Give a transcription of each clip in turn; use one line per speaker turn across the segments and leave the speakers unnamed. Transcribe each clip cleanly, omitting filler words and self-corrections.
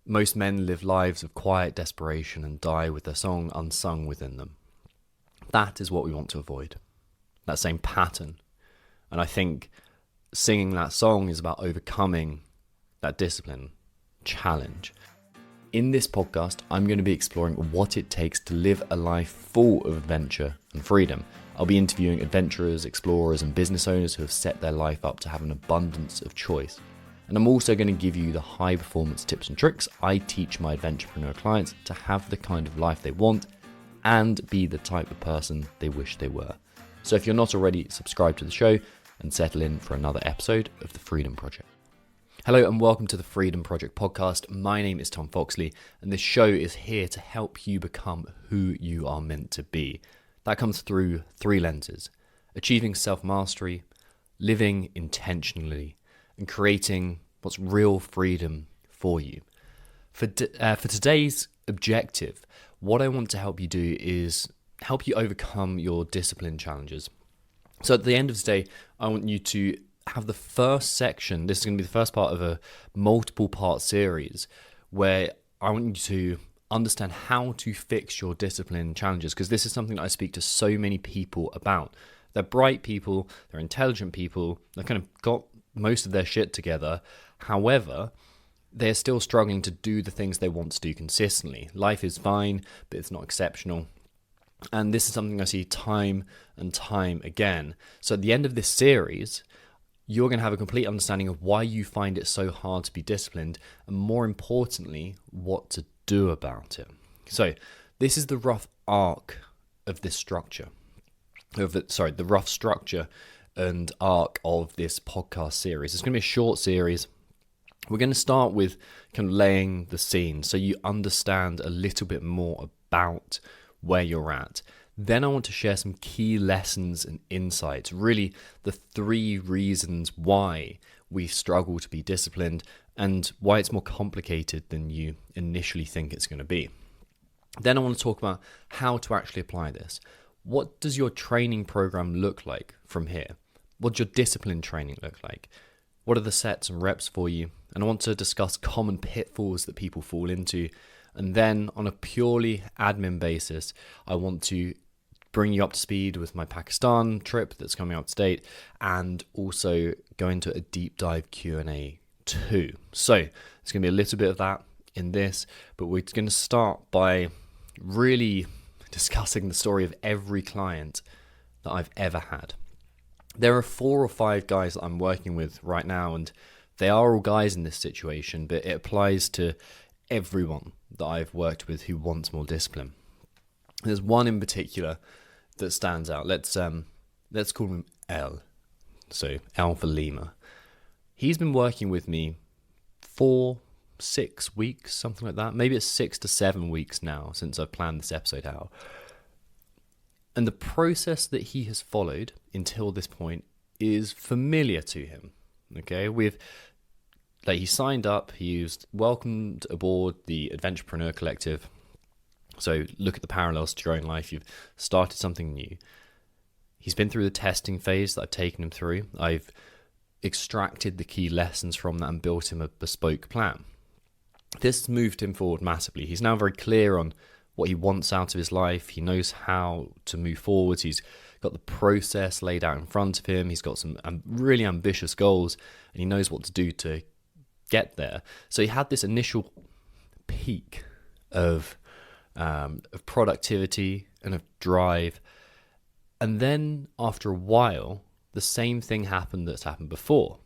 Most men live lives of quiet desperation and die with their song unsung within them. That is what we want to avoid, that same pattern. And I think singing that song is about overcoming that discipline challenge. In this podcast, I'm going to be exploring what it takes to live a life full of adventure and freedom. I'll be interviewing adventurers, explorers, and business owners who have set their life up to have an abundance of choice. And I'm also going to give you the high performance tips and tricks I teach my adventurepreneur clients to have the kind of life they want and be the type of person they wish they were. So if you're not already, subscribe to the show and settle in for another episode of The Freedom Project. Hello and welcome to the Freedom Project podcast. My name is Tom Foxley and this show is here to help you become who you are meant to be. That comes through three lenses: achieving self-mastery, living intentionally, and creating what's real freedom for you. For today's objective, what I want to help you do is help you overcome your discipline challenges. So at the end of today, I want you to have the first section. This is going to be the first part of a multiple part series where I want you to understand how to fix your discipline challenges, because this is something that I speak to so many people about. They're bright people, they're intelligent people, they've kind of got most of their shit together. However, they're still struggling to do the things they want to do consistently. Life is fine, but it's not exceptional. And this is something I see time and time again. So at the end of this series, you're going to have a complete understanding of why you find it so hard to be disciplined, and more importantly, what to do about it. So this is the rough arc of this structure. The rough structure and arc of this podcast series. It's going to be a short series. We're going to start with kind of laying the scene so you understand a little bit more about where you're at. Then I want to share some key lessons and insights, really the three reasons why we struggle to be disciplined and why it's more complicated than you initially think it's going to be. Then I want to talk about how to actually apply this. What does your training program look like from here? What does your discipline training look like? What are the sets and reps for you? And I want to discuss common pitfalls that people fall into. And then on a purely admin basis, I want to bring you up to speed with my Pakistan trip that's coming up to date, and also go into a deep dive Q&A too. So there's going to be a little bit of that in this, but we're going to start by really discussing the story of every client that I've ever had. There are 4 or 5 guys that I'm working with right now, and they are all guys in this situation, but it applies to everyone that I've worked with who wants more discipline. There's one in particular that stands out. Let's call him L. So L for Lima. He's been working with me for 6 weeks, something like that. Maybe it's 6 to 7 weeks now since I've planned this episode out. And the process that he has followed until this point is familiar to him. Okay, he signed up, he was welcomed aboard the Adventurepreneur Collective. So look at the parallels to your own life. You've started something new. He's been through the testing phase that I've taken him through. I've extracted the key lessons from that and built him a bespoke plan. This has moved him forward massively. He's now very clear on what he wants out of his life. He knows how to move forward. He's got the process laid out in front of him. He's got some really ambitious goals, and he knows what to do to get there. So he had this initial peak of productivity and of drive, and then after a while, the same thing happened that's happened before.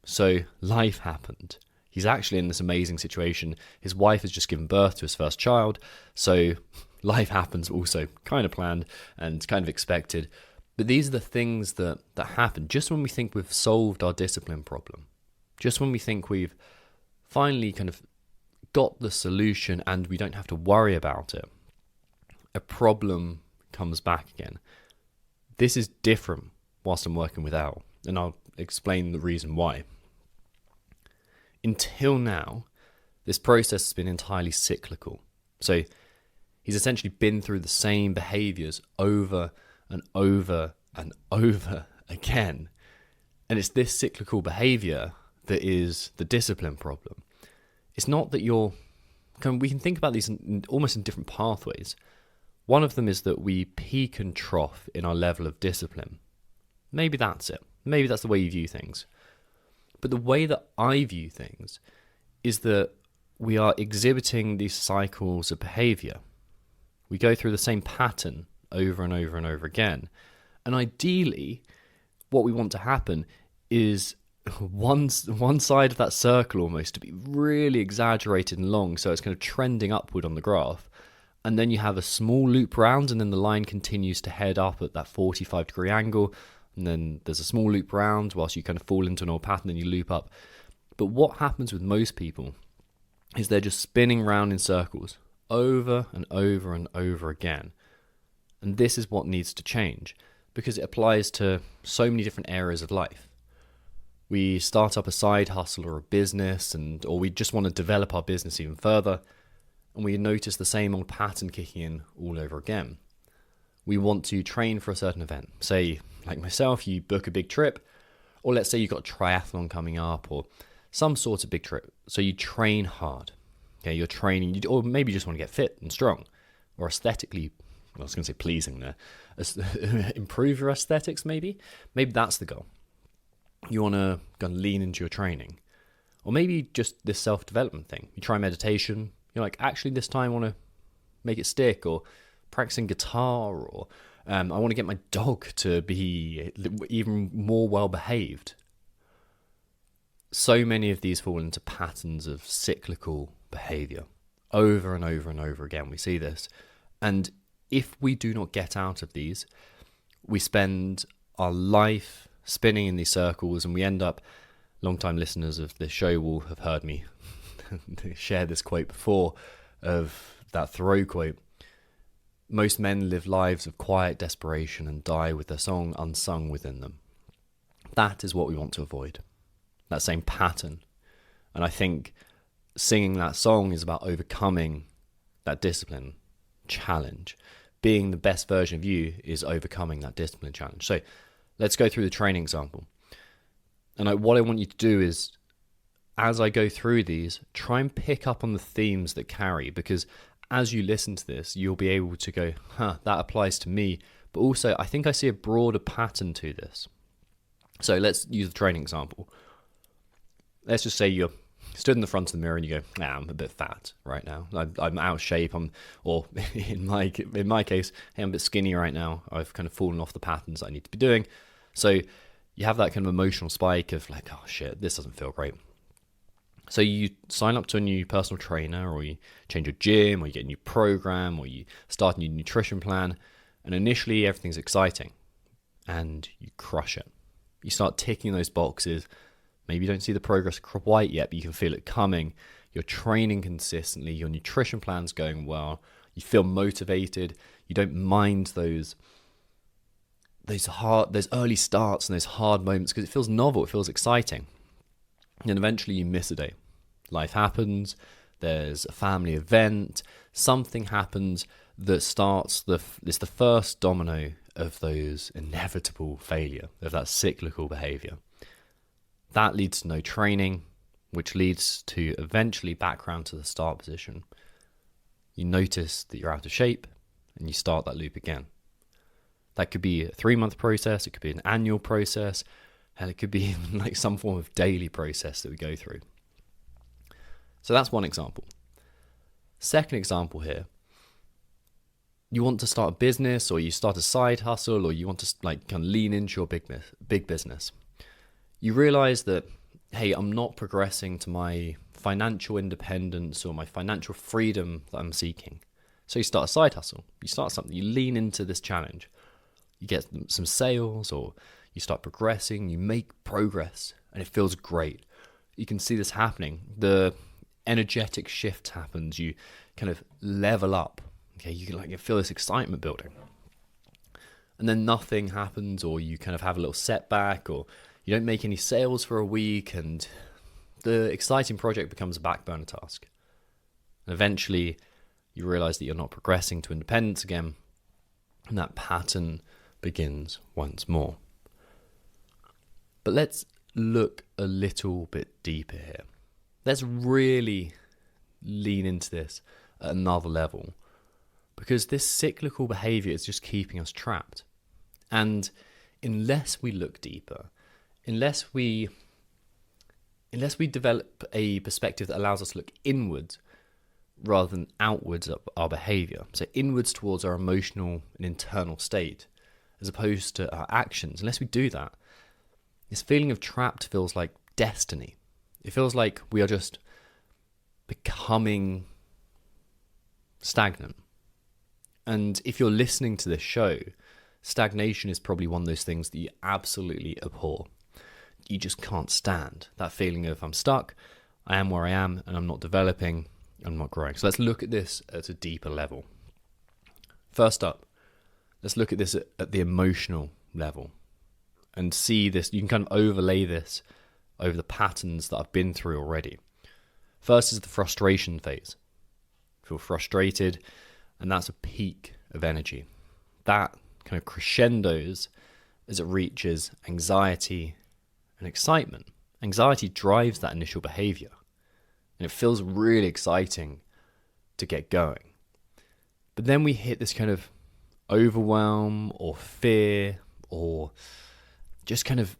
So life happened. He's actually in this amazing situation. His wife has just given birth to his first child, so life happens, also kind of planned and kind of expected. But these are the things that happen just when we think we've solved our discipline problem, just when we think we've finally kind of got the solution and we don't have to worry about it. A problem comes back again. This is different whilst I'm working with Al, and I'll explain the reason why. Until now, this process has been entirely cyclical. So he's essentially been through the same behaviors over and over and over again. And it's this cyclical behavior that is the discipline problem. It's not that you're we can think about these almost in different pathways. One of them is that we peak and trough in our level of discipline. Maybe that's it. Maybe that's the way you view things. But the way that I view things is that we are exhibiting these cycles of behavior. We go through the same pattern over and over and over again. And ideally, what we want to happen is one side of that circle almost to be really exaggerated and long, so it's kind of trending upward on the graph. And then you have a small loop round, and then the line continues to head up at that 45-degree angle. And then there's a small loop round whilst you kind of fall into an old pattern and you loop up. But what happens with most people is they're just spinning round in circles over and over and over again. And this is what needs to change, because it applies to so many different areas of life. We start up a side hustle or a business, or we just want to develop our business even further, and we notice the same old pattern kicking in all over again. We want to train for a certain event. Say, like myself, you book a big trip, or let's say you've got a triathlon coming up, or some sort of big trip. So you train hard. Okay, you're training, or maybe you just want to get fit and strong, or aesthetically, I was going to say pleasing there, improve your aesthetics maybe. Maybe that's the goal. You want to lean into your training. Or maybe just this self-development thing. You try meditation, you're like, actually this time I want to make it stick, or practicing guitar, or I want to get my dog to be even more well-behaved. So many of these fall into patterns of cyclical behavior. Over and over and over again, we see this. And if we do not get out of these, we spend our life spinning in these circles, and we end up, long-time listeners of this show will have heard me share this quote before, of that Thoreau quote: most men live lives of quiet desperation and die with their song unsung within them. That is what we want to avoid, that same pattern. And I think singing that song is about overcoming that discipline challenge. Being the best version of you is overcoming that discipline challenge. So let's go through the training example. And what I want you to do is, as I go through these, try and pick up on the themes that carry, because as you listen to this, you'll be able to go, that applies to me. But also, I think I see a broader pattern to this. So let's use the training example. Let's just say you're stood in the front of the mirror and you go, I'm a bit fat right now. I'm out of shape. Or in my case, hey, I'm a bit skinny right now. I've kind of fallen off the patterns I need to be doing. So you have that kind of emotional spike of like, oh shit, this doesn't feel great. So you sign up to a new personal trainer, or you change your gym, or you get a new program, or you start a new nutrition plan. And initially everything's exciting and you crush it. You start ticking those boxes. Maybe you don't see the progress quite yet, but you can feel it coming. You're training consistently. Your nutrition plan's going well. You feel motivated. You don't mind those early starts and those hard moments, because it feels novel. It feels exciting. And eventually you miss a day. Life happens. There's a family event. Something happens that starts it's the first domino of those inevitable failure, of that cyclical behavior. That leads to no training, which leads to eventually back round to the start position. You notice that you're out of shape and you start that loop again. That could be a 3-month process, it could be an annual process, and it could be even like some form of daily process that we go through. So that's one example. Second example here, you want to start a business, or you start a side hustle, or you want to kind of lean into your big business. You realize that, hey, I'm not progressing to my financial independence or my financial freedom that I'm seeking. So you start a side hustle. You start something. You lean into this challenge. You get some sales, or you start progressing. You make progress, and it feels great. You can see this happening. The energetic shift happens. You kind of level up. Okay, you feel this excitement building. And then nothing happens, or you kind of have a little setback, or you don't make any sales for a week, and the exciting project becomes a back burner task. And eventually you realize that you're not progressing to independence again, and that pattern begins once more. But let's look a little bit deeper here. Let's really lean into this at another level, because this cyclical behavior is just keeping us trapped. And unless we look deeper, unless we develop a perspective that allows us to look inwards rather than outwards at our behavior, so inwards towards our emotional and internal state, as opposed to our actions, unless we do that, this feeling of trapped feels like destiny. It feels like we are just becoming stagnant. And if you're listening to this show, stagnation is probably one of those things that you absolutely abhor. You just can't stand that feeling of I'm stuck, I am where I am, and I'm not developing, I'm not growing. So let's look at this at a deeper level. First up, let's look at this at the emotional level and see this. You can kind of overlay this over the patterns that I've been through already. First is the frustration phase. Feel frustrated, and that's a peak of energy. That kind of crescendos as it reaches anxiety and excitement. Anxiety drives that initial behavior, and it feels really exciting to get going. But then we hit this kind of overwhelm or fear, or just kind of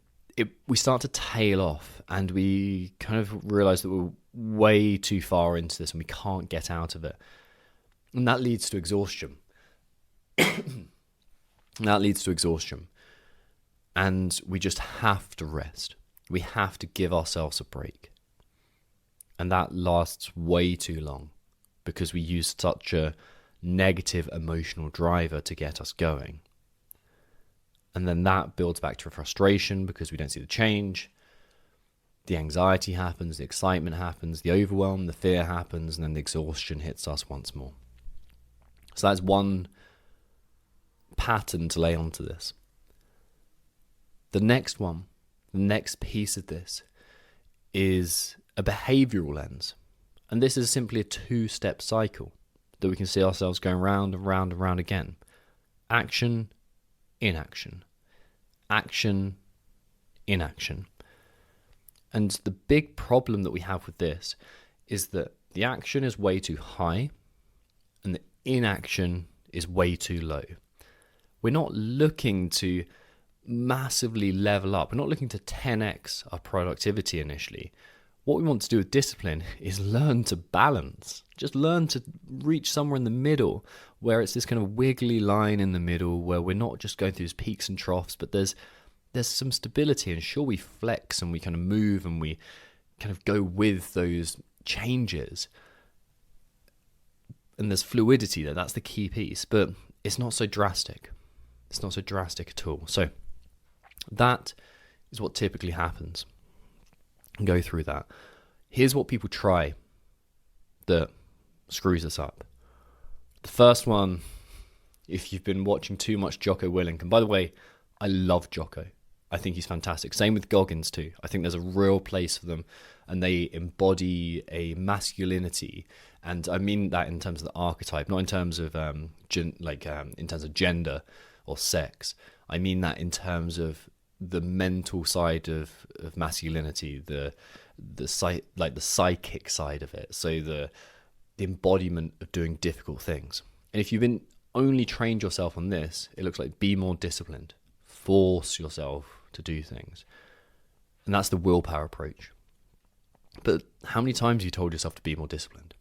we start to tail off, and we kind of realize that we're way too far into this and we can't get out of it. And that leads to exhaustion. And we just have to rest. We have to give ourselves a break. And that lasts way too long because we use such a negative emotional driver to get us going. And then that builds back to a frustration because we don't see the change. The anxiety happens, the excitement happens, the overwhelm, the fear happens, and then the exhaustion hits us once more. So that's one pattern to lay onto this. The next one, the next piece of this is a behavioural lens. And this is simply a two-step cycle that we can see ourselves going round and round and round again. Action, inaction. Action, inaction. And the big problem that we have with this is that the action is way too high and the inaction is way too low. We're not looking to massively level up. We're not looking to 10x our productivity initially. What we want to do with discipline is learn to balance. Just learn to reach somewhere in the middle where it's this kind of wiggly line in the middle where we're not just going through these peaks and troughs, but there's some stability, and sure, we flex and we kind of move and we kind of go with those changes. And there's fluidity there. That's the key piece, but it's not so drastic. It's not so drastic at all. So that is what typically happens. And go through that. Here's what people try that screws us up. The first one, if you've been watching too much Jocko Willink, and by the way, I love Jocko. I think he's fantastic. Same with Goggins too. I think there's a real place for them, and they embody a masculinity. And I mean that in terms of the archetype, not in terms of in terms of gender or sex. I mean that in terms of the mental side of masculinity, the psychic side of it. So the embodiment of doing difficult things. And if you've been only trained yourself on this, it looks like be more disciplined. Force yourself to do things. And that's the willpower approach. But how many times have you told yourself to be more disciplined?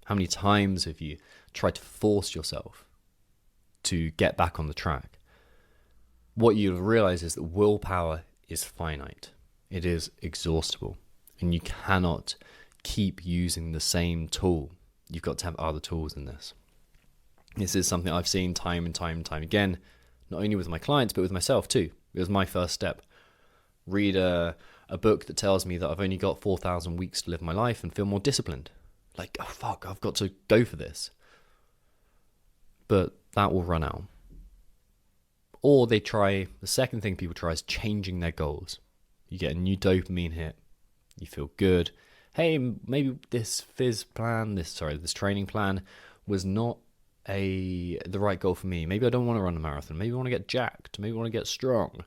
How many times have you tried to force yourself to get back on the track? What you'll realize is that willpower is finite. It is exhaustible. And you cannot keep using the same tool. You've got to have other tools in this. This is something I've seen time and time and time again, not only with my clients, but with myself too. It was my first step. Read a book that tells me that I've only got 4,000 weeks to live my life and feel more disciplined. Like, oh fuck, I've got to go for this. But that will run out. Or the second thing people try is changing their goals. You get a new dopamine hit. You feel good. Hey, maybe this this training plan was not the right goal for me. Maybe I don't want to run a marathon. Maybe I want to get jacked. Maybe I want to get strong.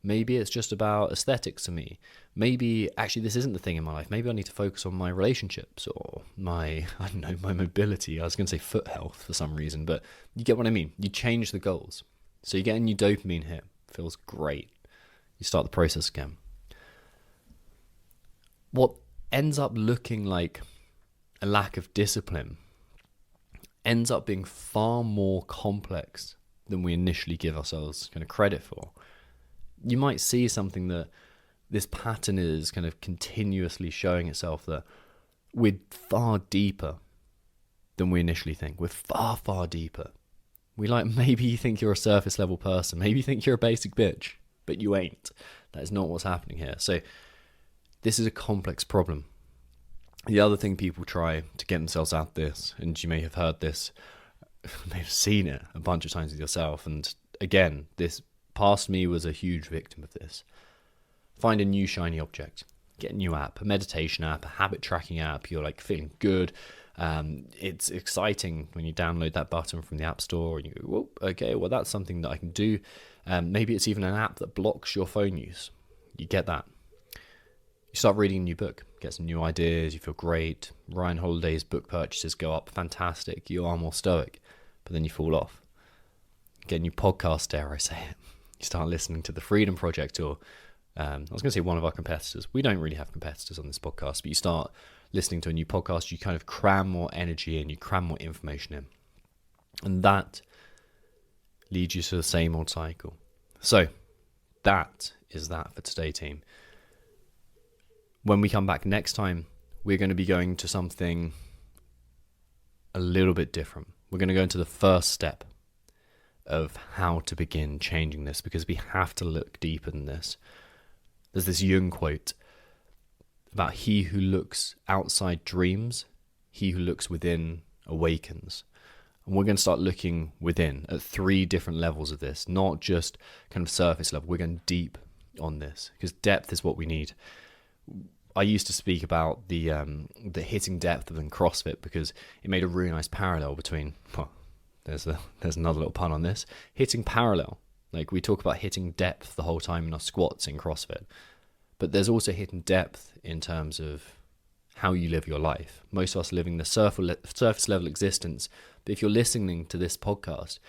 Maybe it's just about aesthetics to me. Maybe actually this isn't the thing in my life. Maybe I need to focus on my relationships or my, I don't know, my mobility. I was going to say foot health for some reason, but you get what I mean. You change the goals. So you get a new dopamine hit. Feels great. You start the process again. What ends up looking like a lack of discipline ends up being far more complex than we initially give ourselves kind of credit for. You might see something that this pattern is kind of continuously showing itself, that we're far deeper than we initially think. We're far, far deeper. Maybe you think you're a surface level person. Maybe you think you're a basic bitch, but you ain't. That is not what's happening here. So this is a complex problem. The other thing people try to get themselves out of this, and you may have heard this, may have seen it a bunch of times with yourself, and again, this past me was a huge victim of this. Find a new shiny object. Get a new app, a meditation app, a habit tracking app. You're like feeling good. It's exciting when you download that button from the App Store and you go, whoa, okay, well, that's something that I can do. Maybe it's even an app that blocks your phone use. You get that. You start reading a new book, get some new ideas, you feel great. Ryan Holiday's book purchases go up, fantastic. You are more stoic, but then you fall off. Get a new podcast, dare I say it. You start listening to The Freedom Project, or I was going to say one of our competitors. We don't really have competitors on this podcast, but you start listening to a new podcast, you kind of cram more energy in, you cram more information in. And that leads you to the same old cycle. So that is that for today, team. When we come back next time, we're going to be going to something a little bit different. We're going to go into the first step of how to begin changing this, because we have to look deeper than this. There's this Jung quote about he who looks outside dreams, he who looks within awakens. And we're going to start looking within at 3 different levels of this, not just kind of surface level. We're going deep on this because depth is what we need. I used to speak about the hitting depth within CrossFit because it made a really nice parallel between, well, there's another little pun on this, hitting parallel. Like we talk about hitting depth the whole time in our squats in CrossFit, but there's also hitting depth in terms of how you live your life. Most of us living the surface level existence, but if you're listening to this podcast,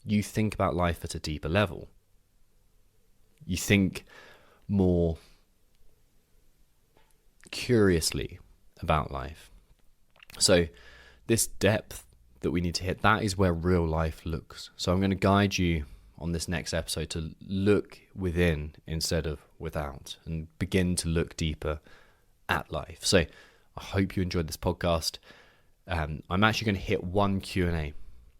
you think about life at a deeper level. You think more curiously about life. So this depth that we need to hit, that is where real life looks. So I'm going to guide you on this next episode to look within instead of without and begin to look deeper at life. So I hope you enjoyed this podcast. I'm actually going to hit one Q&A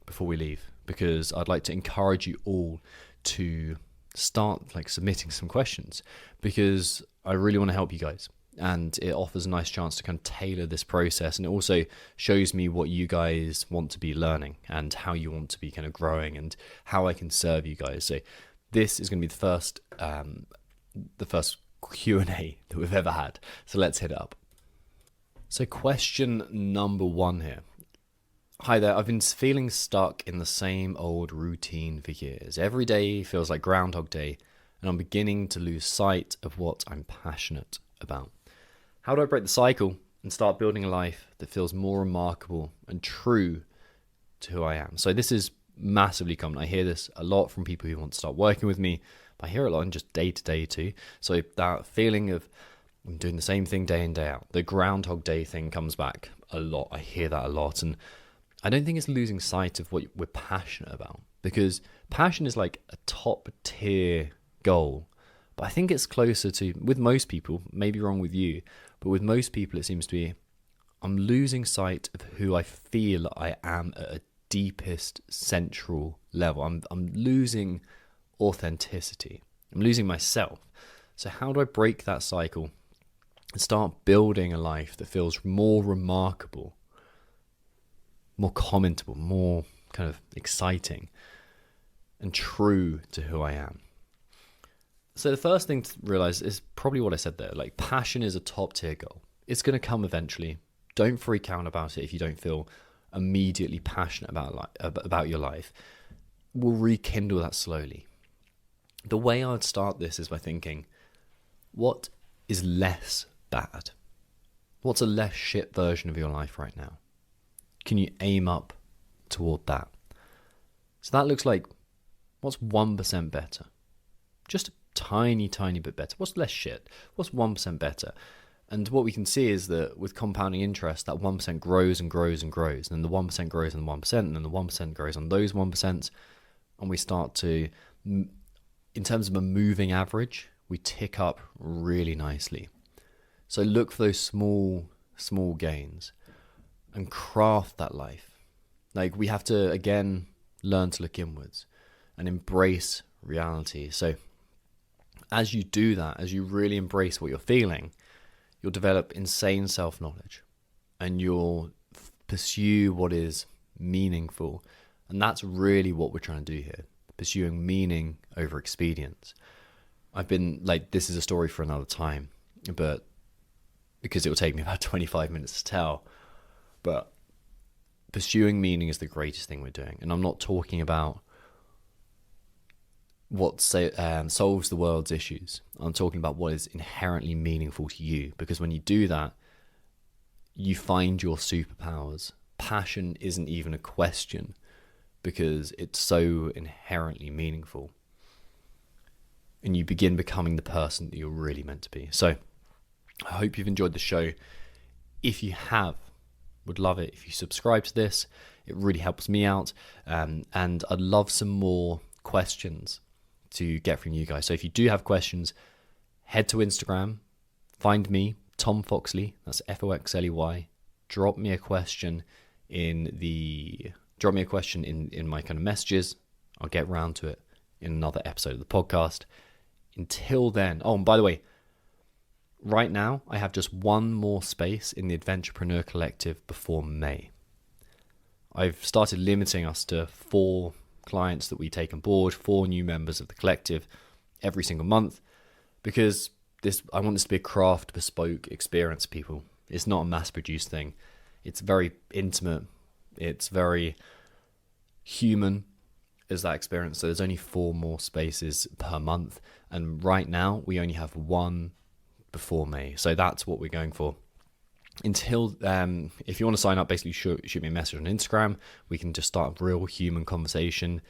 before we leave because I'd like to encourage you all to start like submitting some questions because I really want to help you guys. And it offers a nice chance to kind of tailor this process, and it also shows me what you guys want to be learning and how you want to be kind of growing and how I can serve you guys. So this is going to be the first Q&A that we've ever had. So let's hit it up. So question number 1 here. Hi there, I've been feeling stuck in the same old routine for years. Every day feels like Groundhog Day, and I'm beginning to lose sight of what I'm passionate about. How do I break the cycle and start building a life that feels more remarkable and true to who I am? So this is massively common. I hear this a lot from people who want to start working with me, but I hear it a lot in just day to day too. So that feeling of I'm doing the same thing day in, day out. The Groundhog Day thing comes back a lot. I hear that a lot. And I don't think it's losing sight of what we're passionate about, because passion is like a top tier goal. But I think it's closer to, with most people, maybe wrong with you, but with most people it seems to be, I'm losing sight of who I feel I am at a deepest central level. I'm losing authenticity. I'm losing myself. So how do I break that cycle and start building a life that feels more remarkable, more commentable, more kind of exciting and true to who I am? So the first thing to realize is probably what I said there. Like, passion is a top tier goal. It's going to come eventually. Don't freak out about it if you don't feel immediately passionate about your life. We'll rekindle that slowly. The way I would start this is by thinking, what is less bad? What's a less shit version of your life right now? Can you aim up toward that? So that looks like, what's 1% better? Just a tiny, tiny bit better. What's less shit? What's 1% better? And what we can see is that with compounding interest, that 1% grows and grows and grows. And then the 1% grows on 1%, and then the 1% grows on those 1%. And we start to, in terms of a moving average, we tick up really nicely. So look for those small, small gains and craft that life. Like, we have to, again, learn to look inwards and embrace reality. So as you do that, as you really embrace what you're feeling, you'll develop insane self-knowledge and you'll pursue what is meaningful. And that's really what we're trying to do here, pursuing meaning over expedience. I've been like, this is a story for another time, but because it will take me about 25 minutes to tell, but pursuing meaning is the greatest thing we're doing. And I'm not talking about what solves the world's issues. I'm talking about what is inherently meaningful to you, because when you do that, you find your superpowers. Passion isn't even a question because it's so inherently meaningful. And you begin becoming the person that you're really meant to be. So I hope you've enjoyed the show. If you have, would love it if you subscribe to this. It really helps me out. And I'd love some more questions to get from you guys. So if you do have questions, head to Instagram, find me, Tom Foxley, that's Foxley. Drop me a question in my kind of messages. I'll get round to it in another episode of the podcast. Until then, oh, and by the way, right now I have just one more space in the Adventurepreneur Collective before May. I've started limiting us to 4 clients that we take on board, 4 new members of the collective every single month, because I want this to be a craft, bespoke experience, people. It's not a mass-produced thing. It's very intimate. It's very human as that experience. So there's only 4 more spaces per month, and right now we only have 1 before May. So that's what we're going for. Until if you want to sign up, basically shoot me a message on Instagram. We can just start a real human conversation.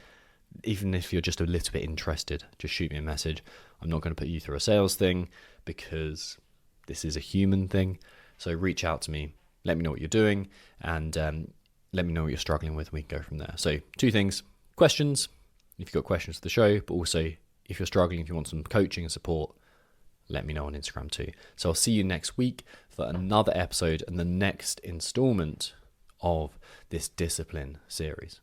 Even if you're just a little bit interested, just shoot me a message. I'm not going to put you through a sales thing because this is a human thing. So reach out to me, let me know what you're doing, and let me know what you're struggling with. We can go from there. So 2 things: questions, if you've got questions for the show, but also if you're struggling, if you want some coaching and support, let me know on Instagram too. So I'll see you next week for another episode and the next installment of this discipline series.